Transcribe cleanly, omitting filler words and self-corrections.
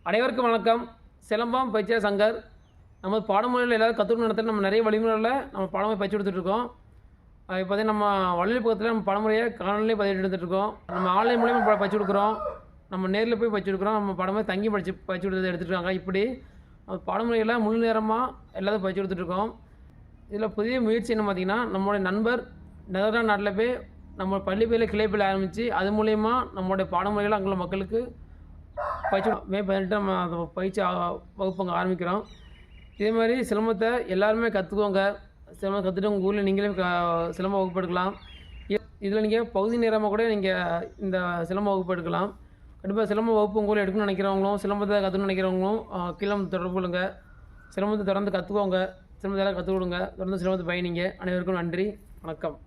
அனைவருக்கும் வணக்கம். சிலம்பம் பயிற்சியாளர் சங்கர். நம்ம பாடமுறையில் எல்லாரும் கற்றுக்கணும் நடத்த நம்ம நிறைய வழிமுறைகளில் நம்ம பாடமுறை பயிற்சி கொடுத்துட்ருக்கோம். இப்போ பார்த்தீங்கன்னா நம்ம வள்ளி பக்கத்தில் நம்ம பாடமுறையை காணொலியே பதிவு எடுத்துகிட்ருக்கோம். நம்ம ஆன்லைன் மூலியமாக பயிற்சி கொடுக்குறோம், நம்ம நேரில் போய் பயிற்சி கொடுக்குறோம், நம்ம பாடமுறை தங்கி பயிற்சி கொடுத்து எடுத்துகிட்ருக்காங்க. இப்படி பாடமுறையில் முழு நேரமாக எல்லாத்தையும் பயிற்சி கொடுத்துட்ருக்கோம். இதில் புதிய முயற்சி என்ன பார்த்திங்கன்னா, நம்மளுடைய நண்பர் நெதர்லாந்து நாட்டில் போய் நம்ம பள்ளி பயில கிளை பயில ஆரம்பித்து அது மூலயமா நம்மளுடைய பாடமுறைகளை அங்குள்ள மக்களுக்கு பயிற்சி மே 18 நம்ம அந்த பயிற்சி வகுப்பு அங்கே ஆரம்பிக்கிறோம். இதே மாதிரி சிலம்பத்தை எல்லாருமே கற்றுக்கோங்க. சிலம்பம் கற்றுட்டு உங்கள் ஊரில் நீங்களே சிலம்ப வகுப்பு எடுக்கலாம். இதில் நீங்கள் பகுதி நேரமாக கூட நீங்கள் இந்த சிலம்ப வகுப்பு எடுக்கலாம். கண்டிப்பாக சிலம்ப வகுப்பு உங்கள் ஊரில் எடுக்கணும்னு நினைக்கிறவங்களும் சிலம்பத்தை கற்றுக்கணும்னு நினைக்கிறவங்களும் கீழே தொடர்பு கொள்ளுங்க. சிலம்பத்தை தொடர்ந்து கற்றுக்கோங்க, சிலம்பத்தை எல்லாம் கற்றுக் கொடுங்க, தொடர்ந்து சிலம்பத்தை பயணிங்க. அனைவருக்கும் நன்றி, வணக்கம்.